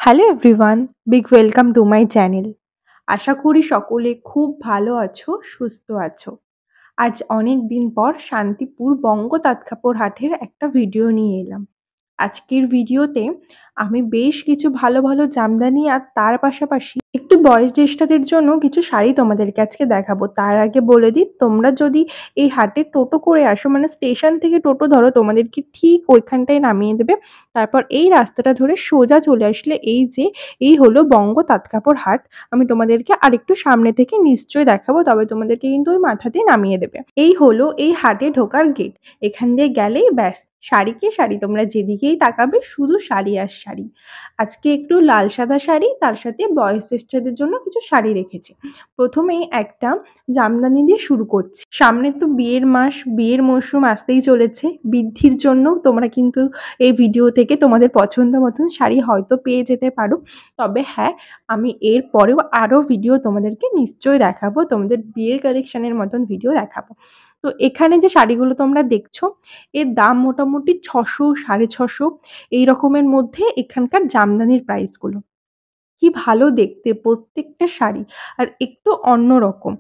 Hello everyone, big welcome to my channel. আশা করি সকলে খুব ভালো আছো, সুস্থ আছো। আজ অনেক দিন পর শান্তিপুর বঙ্গ তাঁতকাপড় হাটের একটা ভিডিও নিয়ে এলাম। আজকের ভিডিওতে আমি বেশ কিছু ভালো ভালো জামদানি আর তার পাশাপাশি একটু বয়োজ্যেষ্ঠাদের জন্য কিছু শাড়ি তোমাদেরকে আজকে দেখাবো। তার আগে বলে দিই, তোমরা যদি এই হাটে টোটো করে আসো, মানে স্টেশন থেকে টোটো ধরো, তোমাদেরকে ঠিক ওইখানটায় নামিয়ে দেবে। তারপর এই রাস্তাটা ধরে সোজা চলে আসলে এই হলো বঙ্গ তাঁতকাপড় হাট। আমি তোমাদেরকে আরেকটু সামনে থেকে নিশ্চয়ই দেখাবো, তবে তোমাদেরকে কিন্তু ওই মাথাতেই নামিয়ে দেবে। এই হলো এই হাটে ঢোকার গেট। এখান দিয়ে গেলেই ব্যাস, শাড়িকে শাড়ি, তোমরা যেদিকেই তাকাবে শুধু শাড়ি আর শাড়ি। আজকে একটু লাল সাদা শাড়ি, তার সাথে বয়োজ্যেষ্ঠদের জন্য কিছু শাড়ি রেখেছি। প্রথমেই একটা জামদানি দিয়ে শুরু করছি। সামনে তো বিয়ের মাস, বিয়ের মরশুম আসতেই চলেছে। বৃদ্ধির জন্য তোমরা কিন্তু এই ভিডিও থেকে তোমাদের পছন্দ মতন শাড়ি হয়তো পেয়ে যেতে পারো। তবে হ্যাঁ, আমি এর পরেও আরও ভিডিও তোমাদেরকে নিশ্চয়ই দেখাবো, তোমাদের বিয়ের কালেকশনের মতন ভিডিও দেখাবো। তো এখানে যে শাড়িগুলো তোমরা দেখছো, এর দাম মোটামুটি ৬০০, ৬৫০ এই রকমের মধ্যে এখানকার জামদানির প্রাইসগুলো। কি ভালো দেখতে প্রত্যেকটা শাড়ি, আর একটু অন্যরকম।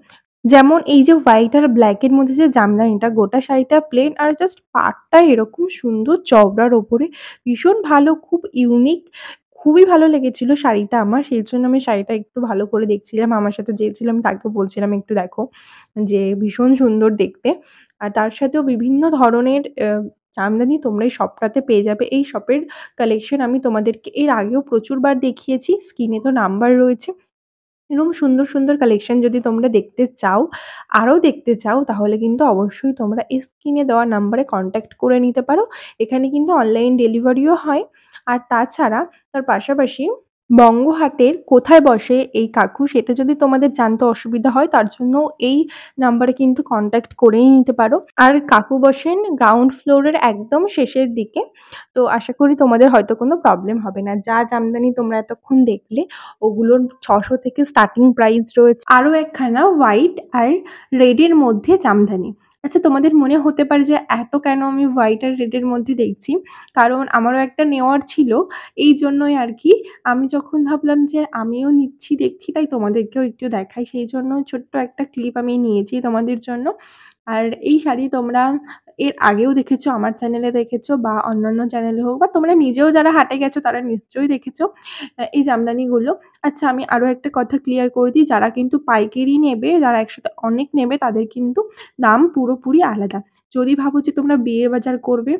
যেমন এই যে হোয়াইট আর ব্ল্যাক এর মধ্যে যে জামদানিটা, গোটা শাড়িটা প্লেন আর জাস্ট পাড়টা এরকম সুন্দর চওড়ার ওপরে, ভীষণ ভালো, খুব ইউনিক। খুবই ভালো লেগেছিল শাড়িটা আমার, সেই জন্য আমি শাড়িটা একটু ভালো করে দেখছিলাম। আমার সাথে যে ছিলাম তাকেও বলছিলাম একটু দেখো, যে ভীষণ সুন্দর দেখতে। আর তার সাথেও বিভিন্ন ধরনের জামদানি তোমরা এই শপটাতে পেয়ে যাবে। এই শপের কালেকশন আমি তোমাদেরকে এর আগেও প্রচুরবার দেখিয়েছি, স্ক্রিনে তো নাম্বার রয়েছে। এরকম সুন্দর সুন্দর কালেকশন যদি তোমরা দেখতে চাও, আরও দেখতে চাও, তাহলে কিন্তু অবশ্যই তোমরা এই স্ক্রিনে দেওয়া নাম্বারে কন্ট্যাক্ট করে নিতে পারো। এখানে কিন্তু অনলাইন ডেলিভারিও হয়। আর তাছাড়া তার পাশাপাশি বঙ্গহাটের কোথায় বসে এই কাকু, সেটা যদি তোমাদের জানতে অসুবিধা হয়, তার জন্য এই নাম্বারে কিন্তু কন্ট্যাক্ট করেই নিতে পারো। আর কাকু বসেন গ্রাউন্ড ফ্লোরের একদম শেষের দিকে। তো আশা করি তোমাদের হয়তো কোনো প্রবলেম হবে না। যা জামদানি তোমরা এতক্ষণ দেখলে, ওগুলোর ৬০০ থেকে স্টার্টিং প্রাইস রয়েছে। আরও একখানা হোয়াইট আর রেডের মধ্যে জামদানি। আচ্ছা, তোমাদের মনে হতে পারে যে এত কেন আমি হোয়াইট আর রেডের মধ্যে দেখছি, কারণ আমারও একটা নেওয়ার ছিল। এই জন্যই আর কি, আমি যখন ভাবলাম যে আমিও নিচ্ছি দেখছি, তাই তোমাদেরকেও একটু দেখাই, সেই জন্য ছোট্ট একটা ক্লিপ আমি নিয়েছি তোমাদের জন্য। আর এই শাড়ি তোমরা এর আগেও দেখেছো, আমার চ্যানেলে দেখেছো বা অন্যান্য চ্যানেলে হোক, বা তোমরা নিজেও যারা হাটে গেছো তারা নিশ্চয়ই দেখেছো এই জামদানিগুলো। আচ্ছা, আমি আরও একটা কথা ক্লিয়ার করে দিই, যারা কিন্তু পাইকারি নেবে, যারা একসাথে অনেক নেবে, তাদের কিন্তু দাম পুরোপুরি আলাদা। যদি ভাবো যে তোমরা বিয়ে বাজার করবে,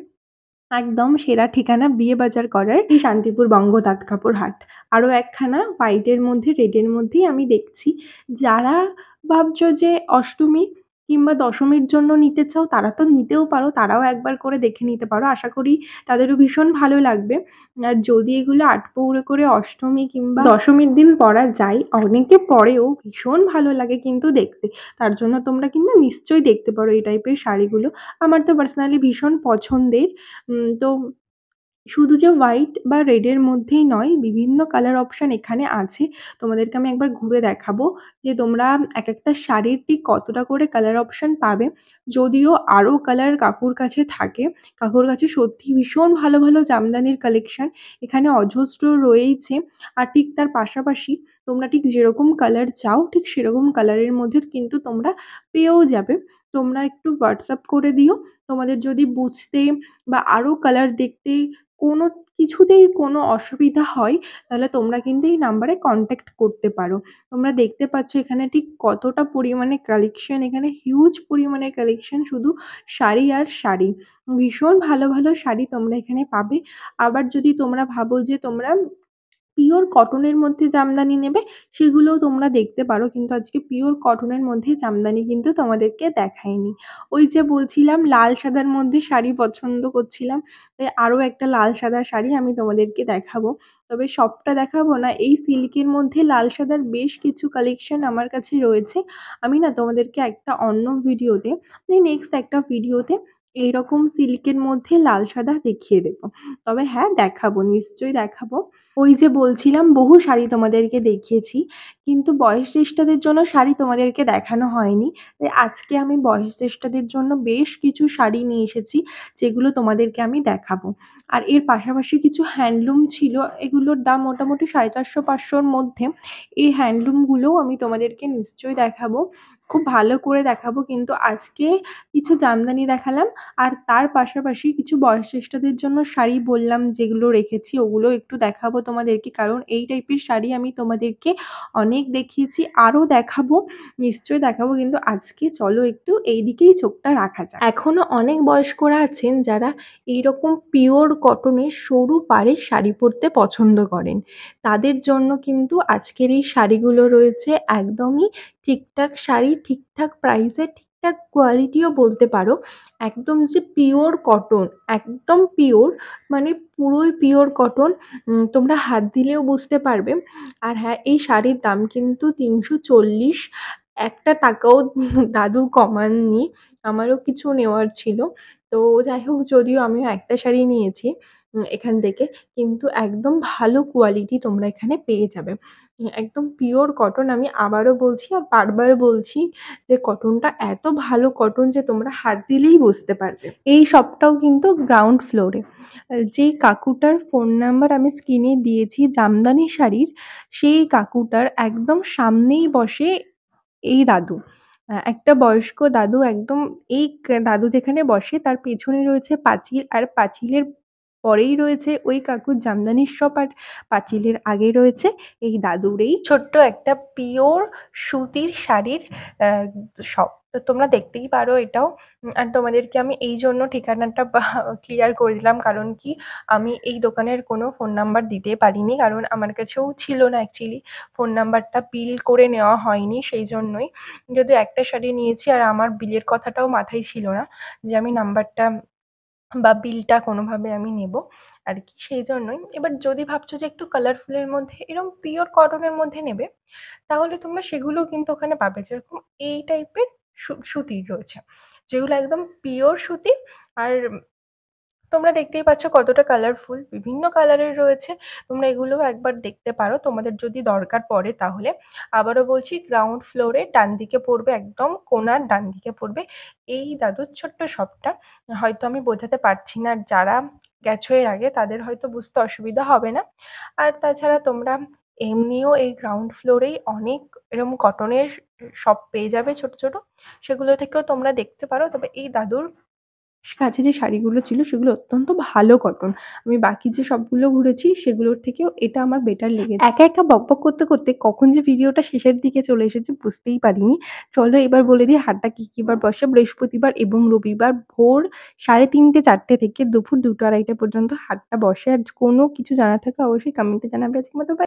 একদম সেরা ঠিকানা বিয়ে বাজার করার এই শান্তিপুর বঙ্গ তাঁতকাপড় হাট। আরও একখানা হোয়াইটের মধ্যে রেডের মধ্যেই আমি দেখছি। যারা ভাবছো যে অষ্টমী কিংবা দশমীর জন্য নিতে চাও, তারা তো নিতেও পারো, তারাও একবার করে দেখে নিতে পারো। আশা করি তাদেরও ভীষণ ভালো লাগবে। আর যদি এগুলো আটপৌরে করে অষ্টমী কিংবা দশমীর দিন পরা যায়, অনেকে পরেও ভীষণ ভালো লাগে কিন্তু দেখতে। তার জন্য তোমরা কিন্তু নিশ্চয়ই দেখতে পারো এই টাইপের শাড়িগুলো। আমার তো পার্সোনালি ভীষণ পছন্দের। তো শুধু যে হোয়াইট বা রেডের মধ্যেই নয়, বিভিন্ন কালার অপশন এখানে আছে। তোমাদেরকে আমি একবার ঘুরে দেখাবো যে তোমরা একেকটা শাড়ির ঠিক কতটা করে কালার অপশন পাবে। যদিও আরও কালার কাকুর কাছে থাকে। কাকুর কাছে সত্যিই ভীষণ ভালো ভালো জামদানির কালেকশন এখানে অজস্র রয়েইছে। আর ঠিক তার পাশাপাশি তোমরা ঠিক যেরকম কালার চাও, ঠিক সেরকম কালারের মধ্যে কিন্তু তোমরা পেয়েও যাবে। তোমরা একটু হোয়াটসঅ্যাপ করে দিও। তোমাদের যদি বুঝতে বা আরও কালার দেখতে কোনো কিছুতেই কোনো অসুবিধা হয়, তাহলে তোমরা কিন্তু এই নাম্বারে কন্ট্যাক্ট করতে পারো। তোমরা দেখতে পাচ্ছ এখানে ঠিক কতটা পরিমাণে কালেকশন, এখানে হিউজ পরিমাণে কালেকশন, শুধু শাড়ি আর শাড়ি। ভীষণ ভালো ভালো শাড়ি তোমরা এখানে পাবে। আবার যদি তোমরা ভাবো যে তোমরা পিওর কটনের মধ্যে জামদানি নেবে, সেগুলোও তোমরা দেখতে পারো, কিন্তু আজকে পিওর কটনের মধ্যে জামদানি কিন্তু তোমাদেরকে দেখাইনি। ওই যে বলছিলাম লাল সাদার মধ্যে শাড়ি পছন্দ করছিলাম, তাই আরও একটা লাল সাদা শাড়ি আমি তোমাদেরকে দেখাবো। তবে সবটা দেখাবো না, এই সিল্কের মধ্যে লাল সাদার বেশ কিছু কালেকশন আমার কাছে রয়েছে। আমি না তোমাদেরকে একটা অন্য ভিডিওতে, মানে নেক্সট একটা ভিডিওতে এইরকম সিল্কের মধ্যে লাল সাদা দেখিয়ে দেবো। তবে হ্যাঁ, দেখাবো, নিশ্চয়ই দেখাবো। ওই যে বলছিলাম বহু শাড়ি তোমাদেরকে দেখিয়েছি। কিন্তু বয়স জ্যেষ্ঠাদের জন্য শাড়ি তোমাদেরকে দেখানো হয়নি। তাই আজকে আমি বয়স জ্যেষ্ঠাদের জন্য বেশ কিছু শাড়ি নিয়ে এসেছি, যেগুলো তোমাদেরকে আমি দেখাবো। আর এর পাশাপাশি কিছু হ্যান্ডলুম ছিল, এগুলোর দাম মোটামুটি 450-500 র মধ্যে। এই হ্যান্ডলুমগুলোও আমি তোমাদেরকে নিশ্চয়ই দেখাবো। খুব ভালো করে দেখাবো, কিন্তু আজকে কিছু জামদানি দেখালাম। আর তার পাশাপাশি কিছু বয়োজ্যেষ্ঠদের জন্য শাড়ি বললাম যেগুলো রেখেছি, ওগুলো একটু দেখাবো তোমাদেরকে। কারণ এই টাইপের শাড়ি আমি তোমাদেরকে অনেক দেখিয়েছি, আরও দেখাবো, নিশ্চয়ই দেখাবো। কিন্তু আজকে চলো একটু এই দিকেই চোখটা রাখা যাক। এখনো অনেক বয়স্করা আছেন যারা এইরকম পিওর কটনের সরু পাড়ের শাড়ি পরতে পছন্দ করেন। তাদের জন্য কিন্তু আজকের এই শাড়িগুলো রয়েছে একদমই ঠিকঠাক শাড়ি, ঠিকঠাক প্রাইসে, ঠিকঠাক কোয়ালিটিও বলতে পারো। একদম যে পিওর কটন, একদম পিওর, মানে পুরোই পিওর কটন। তোমরা হাত দিলেও বুঝতে পারবে। আর হ্যাঁ, এই শাড়ির দাম কিন্তু ৩৪০। একটা টাকাও দাদু কমাননি। আমারও কিছু নেওয়ার ছিল। তো যাই হোক, যদিও আমিও একটা শাড়ি নিয়েছি এখান থেকে, কিন্তু একদম ভালো কোয়ালিটি তোমরা এখানে পেয়ে যাবে। একদম পিওর কটন, আমি আবারও বলছি আর বারবার বলছি যে কটনটা এত ভালো কটন যে তোমরা হাত দিলেই বুঝতে পারবে। এই শপটাও কিন্তু গ্রাউন্ড ফ্লোরে। যেই কাকুটার ফোন নাম্বার আমি স্ক্রিনে দিয়েছি জামদানি শাড়ির, সেই কাকুটার একদম সামনেই বসে এই দাদু। একটা বয়স্ক দাদু একদম, এই দাদু যেখানে বসে তার পেছনে রয়েছে পাঁচিল, আর পাঁচিলের পরেই রয়েছে ওই কাকুর জামদানির শপ, আর পাঁচিলের আগে রয়েছে এই দাদুর এই ছোট্ট একটা পিওর সুতির শাড়ির শপ। তো তোমরা দেখতেই পারো এটাও। আর তোমাদেরকে আমি এই জন্য ঠিকানাটা ক্লিয়ার করে দিলাম, কারণ কি আমি এই দোকানের কোনো ফোন নাম্বার দিতে পারিনি, কারণ আমার কাছেও ছিল না অ্যাকচুয়ালি। ফোন নাম্বারটা বিল করে নেওয়া হয়নি, সেই জন্যই। যদিও একটা শাড়ি নিয়েছি আর আমার বিলের কথাটাও মাথায় ছিল না যে আমি নাম্বারটা বা বিলটা কোনোভাবে আমি নেব আর কি, সেই জন্যই। এবার যদি ভাবছো যে একটু কালারফুলের মধ্যে এরকম পিওর কটনের মধ্যে নেবে, তাহলে তোমরা সেগুলোও কিন্তু ওখানে পাবে। যেরকম এই টাইপের সুতির রয়েছে, যেগুলো একদম পিওর সুতি। আর তোমরা দেখতেই পাচ্ছ কতটা কালারফুল, বিভিন্ন কালারের রয়েছে। তোমরা এগুলোও একবার দেখতে পারো তোমাদের যদি দরকার পড়ে তাহলে। আবারও বলছি, গ্রাউন্ড ফ্লোরে ডান দিকে পড়বে, একদম কোণার ডান দিকে পড়বে এই দাদুর ছোট্ট শপটা। হয়তো আমি বোঝাতে পারছি না, যারা গেছো এর আগে তাদের হয়তো বুঝতে অসুবিধা হবে না। আর তাছাড়া তোমরা এমনিও এই গ্রাউন্ড ফ্লোরেই অনেক এরকম কটনের শপ পেয়ে যাবে ছোট ছোট, সেগুলো থেকেও তোমরা দেখতে পারো। তবে এই দাদুর কাছে যে শাড়িগুলো ছিল সেগুলো অত্যন্ত ভালো কটন। আমি বাকি যে শপগুলো ঘুরেছি সেগুলোর থেকেও এটা আমার বেটার লেগেছে। একা একা বকবক করতে করতে কখন যে ভিডিওটা শেষের দিকে চলে এসেছে বুঝতেই পারিনি। চলো এবার বলে দিই হাটটা কি কি বার বসে। বৃহস্পতিবার এবং রবিবার ভোর 3:30-4টে থেকে দুপুর 2টা-2:30 পর্যন্ত হাটটা বসে। আর কোনো কিছু জানার থাকলে অবশ্যই কমেন্টে জানাবে। আজকের মতো বাই।